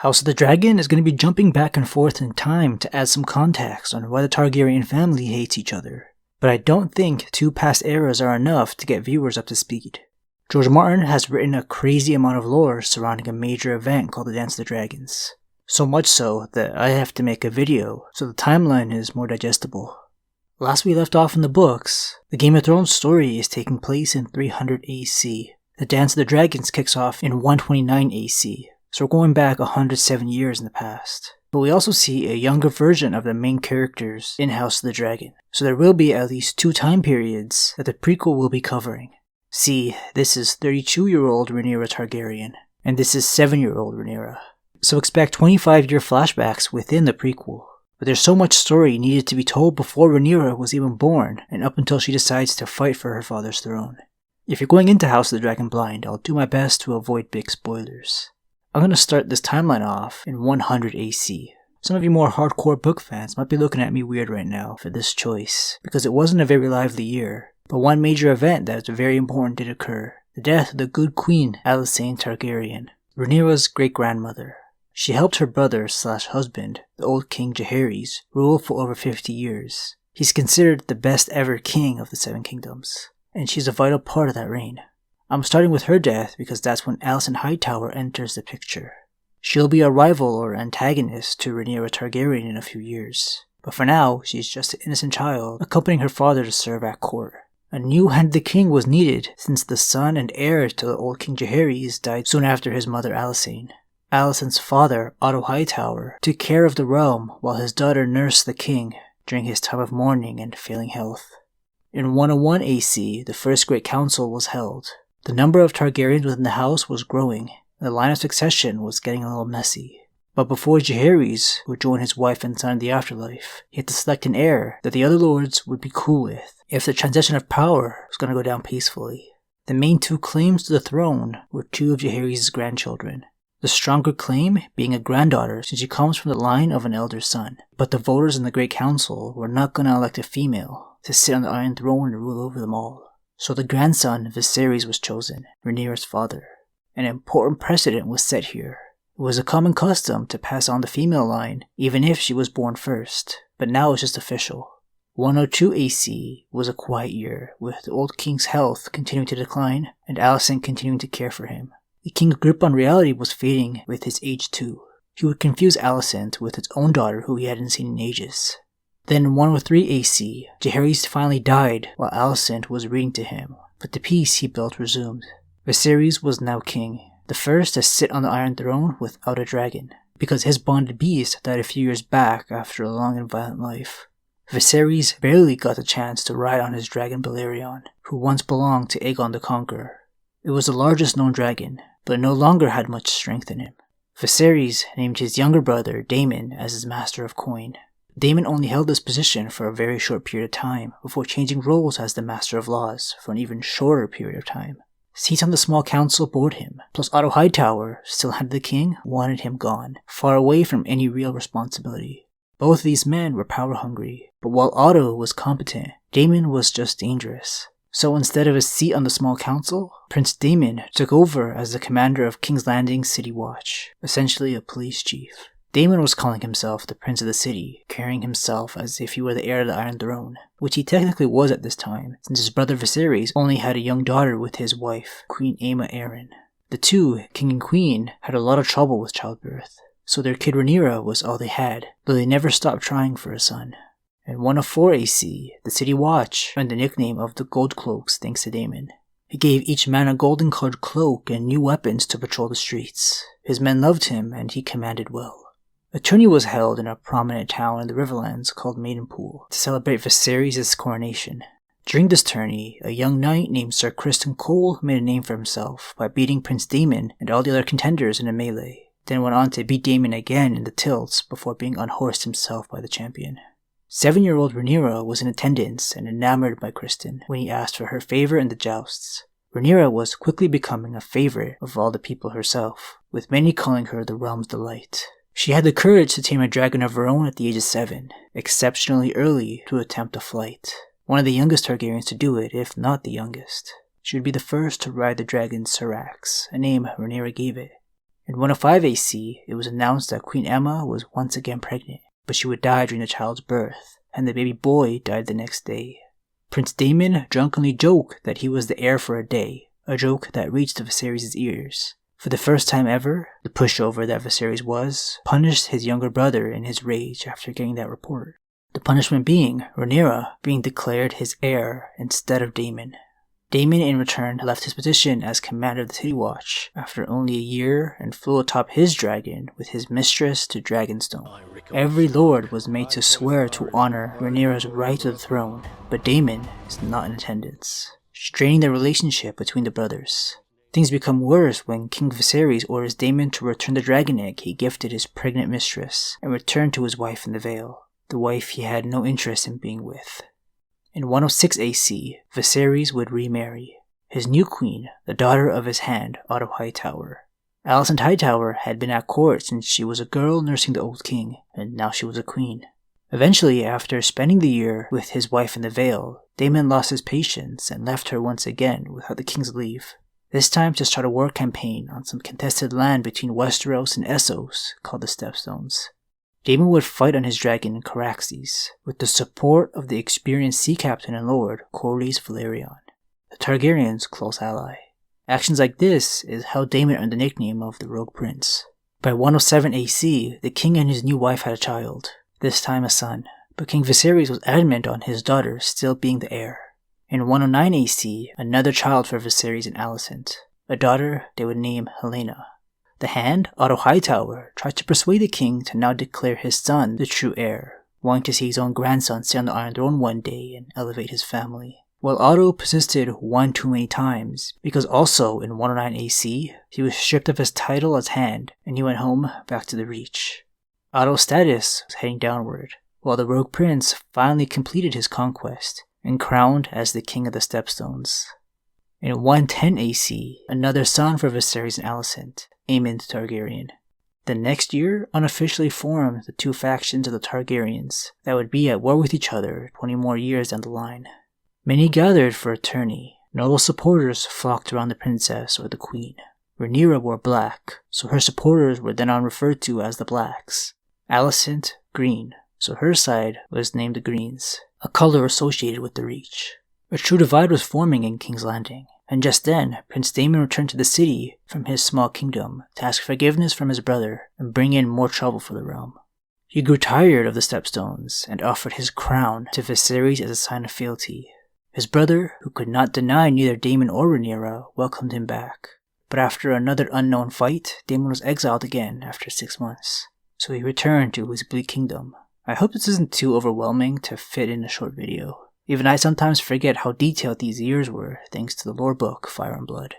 House of the Dragon is going to be jumping back and forth in time to add some context on why the Targaryen family hates each other, but I don't think 2 past eras are enough to get viewers up to speed. George Martin has written a crazy amount of lore surrounding a major event called the Dance of the Dragons, so much so that I have to make a video so the timeline is more digestible. Last we left off in the books, the Game of Thrones story is taking place in 300 AC. The Dance of the Dragons kicks off in 129 AC. So we're going back 107 years in the past. But we also see a younger version of the main characters in House of the Dragon. So there will be at least 2 time periods that the prequel will be covering. See, this is 32-year-old Rhaenyra Targaryen, and this is 7-year-old Rhaenyra. So expect 25-year flashbacks within the prequel. But there's so much story needed to be told before Rhaenyra was even born, and up until she decides to fight for her father's throne. If you're going into House of the Dragon blind, I'll do my best to avoid big spoilers. I'm going to start this timeline off in 100 AC. Some of you more hardcore book fans might be looking at me weird right now for this choice, because it wasn't a very lively year, but one major event that is very important did occur: the death of the good queen Alisain Targaryen, Rhaenyra's great-grandmother. She helped her brother/husband, the old King Jaehaerys, rule for over 50 years. He's considered the best ever king of the 7 kingdoms, and she's a vital part of that reign. I'm starting with her death because that's when Alisain Hightower enters the picture. She'll be a rival or antagonist to Rhaenyra Targaryen in a few years, but for now, she's just an innocent child accompanying her father to serve at court. A new hand of the king was needed since the son and heir to the old King Jaehaerys died soon after his mother Alisain. Alisain's father, Otto Hightower, took care of the realm while his daughter nursed the king during his time of mourning and failing health. In 101 AC, the First Great Council was held. The number of Targaryens within the house was growing, and the line of succession was getting a little messy. But before Jaehaerys would join his wife and son in the afterlife, he had to select an heir that the other lords would be cool with if the transition of power was going to go down peacefully. The main 2 claims to the throne were 2 of Jaehaerys' grandchildren. The stronger claim being a granddaughter since she comes from the line of an elder son. But the voters in the Great Council were not going to elect a female to sit on the Iron Throne and rule over them all. So the grandson Viserys was chosen, Rhaenyra's father. An important precedent was set here. It was a common custom to pass on the female line, even if she was born first, but now it's just official. 102 AC was a quiet year, with the old king's health continuing to decline, and Alisain continuing to care for him. The king's grip on reality was fading with his age too. He would confuse Alisain with his own daughter who he hadn't seen in ages. Then in 103 AC, Jaehaerys finally died while Alisain was reading to him, but the peace he built resumed. Viserys was now king, the first to sit on the Iron Throne without a dragon, because his bonded beast died a few years back after a long and violent life. Viserys barely got the chance to ride on his dragon Balerion, who once belonged to Aegon the Conqueror. It was the largest known dragon, but it no longer had much strength in him. Viserys named his younger brother Daemon as his master of coin. Daemon only held this position for a very short period of time before changing roles as the Master of Laws for an even shorter period of time. Seats on the small council bored him, plus Otto Hightower, still hand of the king, wanted him gone, far away from any real responsibility. Both of these men were power hungry, but while Otto was competent, Daemon was just dangerous. So instead of a seat on the small council, Prince Daemon took over as the commander of King's Landing City Watch, essentially a police chief. Daemon was calling himself the Prince of the City, carrying himself as if he were the heir to the Iron Throne, which he technically was at this time, since his brother Viserys only had a young daughter with his wife, Queen Aemma Arryn. The 2, King and Queen, had a lot of trouble with childbirth, so their kid Rhaenyra was all they had, though they never stopped trying for a son. In 104 AC, the City Watch earned the nickname of the Gold Cloaks thanks to Daemon. He gave each man a golden-colored cloak and new weapons to patrol the streets. His men loved him and he commanded well. A tourney was held in a prominent town in the Riverlands called Maidenpool to celebrate Viserys' coronation. During this tourney, a young knight named Sir Criston Cole made a name for himself by beating Prince Daemon and all the other contenders in a melee, then went on to beat Daemon again in the tilts before being unhorsed himself by the champion. 7-year-old Rhaenyra was in attendance and enamored by Criston when he asked for her favor in the jousts. Rhaenyra was quickly becoming a favorite of all the people herself, with many calling her the realm's delight. She had the courage to tame a dragon of her own at the age of 7, exceptionally early to attempt a flight. One of the youngest Targaryens to do it, if not the youngest. She would be the first to ride the dragon Caraxes, a name Rhaenyra gave it. In 105 AC, it was announced that Queen Emma was once again pregnant, but she would die during the child's birth, and the baby boy died the next day. Prince Daemon drunkenly joked that he was the heir for a day, a joke that reached Viserys' ears. For the first time ever, the pushover that Viserys was punished his younger brother in his rage after getting that report. The punishment being Rhaenyra being declared his heir instead of Daemon. Daemon in return left his position as commander of the City Watch after only a year and flew atop his dragon with his mistress to Dragonstone. Every lord was made to swear to honor Rhaenyra's right to the throne, but Daemon is not in attendance, straining the relationship between the brothers. Things become worse when King Viserys orders Daemon to return the dragon egg he gifted his pregnant mistress and return to his wife in the Vale, the wife he had no interest in being with. In 106 AC, Viserys would remarry. His new queen, the daughter of his hand, Otto Hightower. Alisain Hightower had been at court since she was a girl nursing the old king, and now she was a queen. Eventually, after spending the year with his wife in the Vale, Daemon lost his patience and left her once again without the king's leave. This time to start a war campaign on some contested land between Westeros and Essos called the Stepstones. Daemon would fight on his dragon in Caraxes, with the support of the experienced sea captain and lord Corlys Velaryon, the Targaryens' close ally. Actions like this is how Daemon earned the nickname of the Rogue Prince. By 107 AC, the king and his new wife had a child, this time a son, but King Viserys was adamant on his daughter still being the heir. In 109 AC, another child for Viserys and Alisain, a daughter they would name Helaena. The Hand, Otto Hightower, tried to persuade the king to now declare his son the true heir, wanting to see his own grandson sit on the Iron Throne one day and elevate his family. While Otto persisted one too many times, because also in 109 AC, he was stripped of his title as Hand, and he went home back to the Reach. Otto's status was heading downward, while the Rogue Prince finally completed his conquest, and crowned as the King of the Stepstones. In 110 AC, another son for Viserys and Alisain, Aemond Targaryen. The next year unofficially formed the two factions of the Targaryens that would be at war with each other 20 more years down the line. Many gathered for a tourney. Notable supporters flocked around the princess or the queen. Rhaenyra wore black, so her supporters were then on referred to as the Blacks. Alisain, green, so her side was named the Greens, a color associated with the Reach. A true divide was forming in King's Landing, and just then, Prince Daemon returned to the city from his small kingdom to ask forgiveness from his brother and bring in more trouble for the realm. He grew tired of the Stepstones and offered his crown to Viserys as a sign of fealty. His brother, who could not deny neither Daemon or Rhaenyra, welcomed him back. But after another unknown fight, Daemon was exiled again after 6 months, so he returned to his bleak kingdom. I hope this isn't too overwhelming to fit in a short video. Even I sometimes forget how detailed these years were thanks to the lore book Fire and Blood.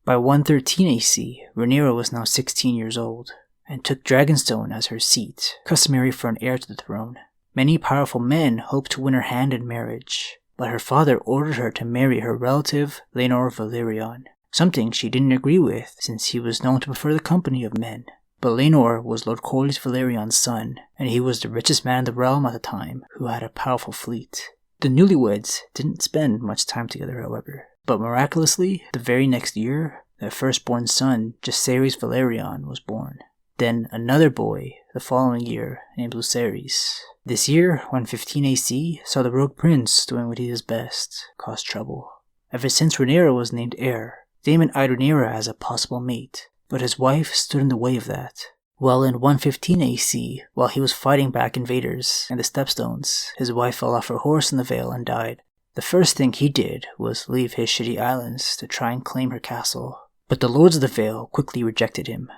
By 113 AC, Rhaenyra was now 16 years old, and took Dragonstone as her seat, customary for an heir to the throne. Many powerful men hoped to win her hand in marriage, but her father ordered her to marry her relative Laenor Velaryon, something she didn't agree with since he was known to prefer the company of men. But Laenor was Lord Corlys Velaryon's son, and he was the richest man in the realm at the time, who had a powerful fleet. The newlyweds didn't spend much time together, however, but miraculously, the very next year, their firstborn son, Jacaerys Velaryon, was born. Then another boy, the following year, named Lucerys. This year, 115 AC, saw the Rogue Prince doing what he does best, cause trouble. Ever since Rhaenyra was named heir, Daemon eyed Rhaenyra as a possible mate, but his wife stood in the way of that. Well, in 115 AC, while he was fighting back invaders and the Stepstones, his wife fell off her horse in the Vale and died. The first thing he did was leave his shitty islands to try and claim her castle, but the lords of the Vale quickly rejected him.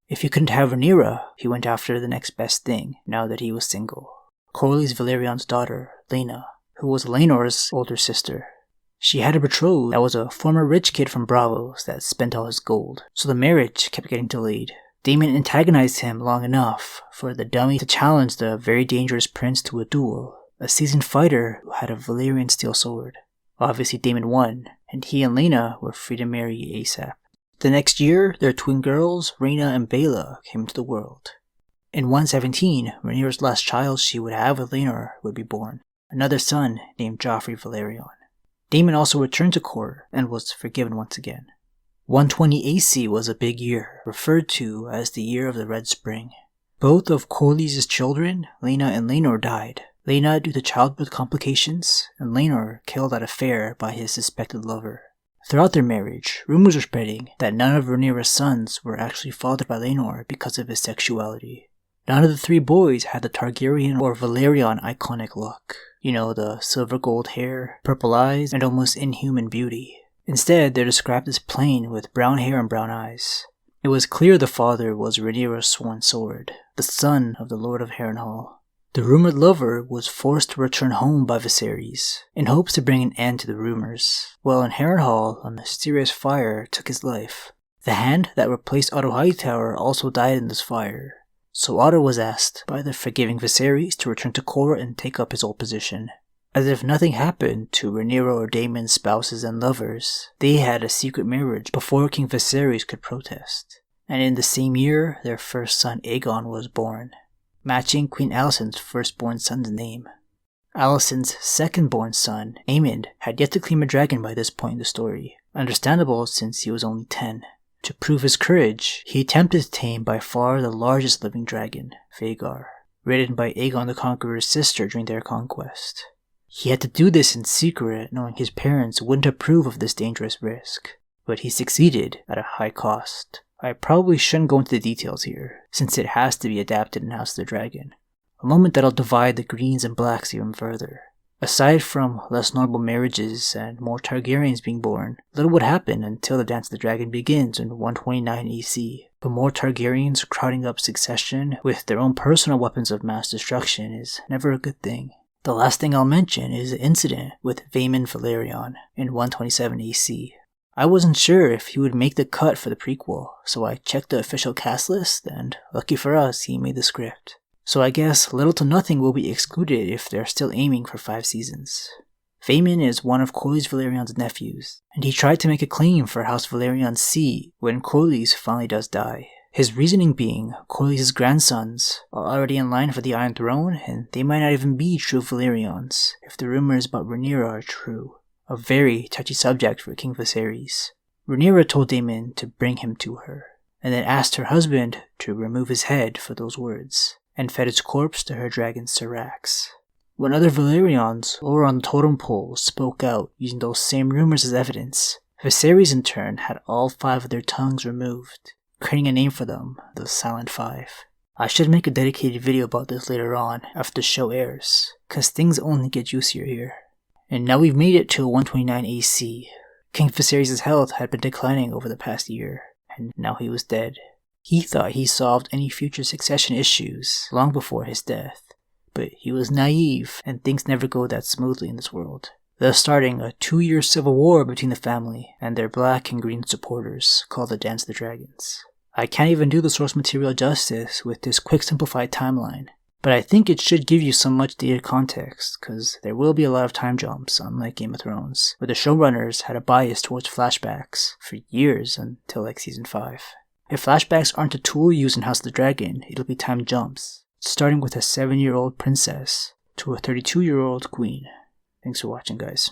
If he couldn't have Rhaenyra, he went after the next best thing, now that he was single. Corlys Velaryon's daughter, Laena, who was Laenor's older sister. She had a betrothed that was a former rich kid from Braavos that spent all his gold, so the marriage kept getting delayed. Daemon antagonized him long enough for the dummy to challenge the very dangerous prince to a duel, a seasoned fighter who had a Valyrian steel sword. Obviously Daemon won, and he and Laena were free to marry ASAP. The next year, their twin girls, Rhaena and Baela, came into the world. In 117, Rhaenyra's last child she would have with Laenor would be born, another son named Joffrey Velaryon. Daemon also returned to court and was forgiven once again. 120 AC was a big year, referred to as the Year of the Red Spring. Both of Corlys' children, Laena and Laenor, died. Laena due to childbirth complications, and Laenor killed at a fair by his suspected lover. Throughout their marriage, rumors were spreading that none of Rhaenyra's sons were actually fathered by Laenor because of his sexuality. None of the three boys had the Targaryen or Valyrian iconic look. You know, the silver gold hair, purple eyes, and almost inhuman beauty. Instead, they're described as plain with brown hair and brown eyes. It was clear the father was Rhaenyra's sworn sword, the son of the Lord of Harrenhal. The rumored lover was forced to return home by Viserys, in hopes to bring an end to the rumors. While in Harrenhal, a mysterious fire took his life. The hand that replaced Otto Hightower also died in this fire. So Otto was asked by the forgiving Viserys to return to court and take up his old position. As if nothing happened to Rhaenyra or Daemon's spouses and lovers, they had a secret marriage before King Viserys could protest. And in the same year, their first son Aegon was born, matching Queen Alisain's firstborn son's name. Alisain's second-born son, Aemond, had yet to claim a dragon by this point in the story, understandable since he was only 10. To prove his courage, he attempted to tame by far the largest living dragon, Vhagar, ridden by Aegon the Conqueror's sister during their conquest. He had to do this in secret, knowing his parents wouldn't approve of this dangerous risk, but he succeeded at a high cost. I probably shouldn't go into the details here, since it has to be adapted in House of the Dragon, a moment that'll divide the greens and blacks even further. Aside from less notable marriages and more Targaryens being born, little would happen until the Dance of the Dragon begins in 129 AC. But more Targaryens crowding up succession with their own personal weapons of mass destruction is never a good thing. The last thing I'll mention is the incident with Vaemond Valerion in 127 AC. I wasn't sure if he would make the cut for the prequel, so I checked the official cast list, and lucky for us, he made the script. So I guess little to nothing will be excluded if they're still aiming for 5 seasons. Vaemond is one of Corlys Valerion's nephews, and he tried to make a claim for House Valerion's seat when Corlys finally does die. His reasoning being, Corlys' grandsons are already in line for the Iron Throne, and they might not even be true Valerions if the rumors about Rhaenyra are true. A very touchy subject for King Viserys. Rhaenyra told Daemon to bring him to her, and then asked her husband to remove his head for those words, and fed its corpse to her dragon Caraxes. When other Valerions lower on the totem pole spoke out using those same rumors as evidence, Viserys in turn had all 5 of their tongues removed, creating a name for them, the Silent Five. I should make a dedicated video about this later on after the show airs, cause things only get juicier here. And now we've made it to 129 AC. King Viserys' health had been declining over the past year, and now he was dead. He thought he solved any future succession issues long before his death, but he was naive and things never go that smoothly in this world, thus starting a 2-year civil war between the family and their black and green supporters called the Dance of the Dragons. I can't even do the source material justice with this quick simplified timeline, but I think it should give you some much needed context, cause there will be a lot of time jumps unlike Game of Thrones, where the showrunners had a bias towards flashbacks for years until like season 5. If flashbacks aren't a tool used in House of the Dragon, it'll be time jumps, starting with a 7-year-old princess to a 32-year-old queen. Thanks for watching, guys.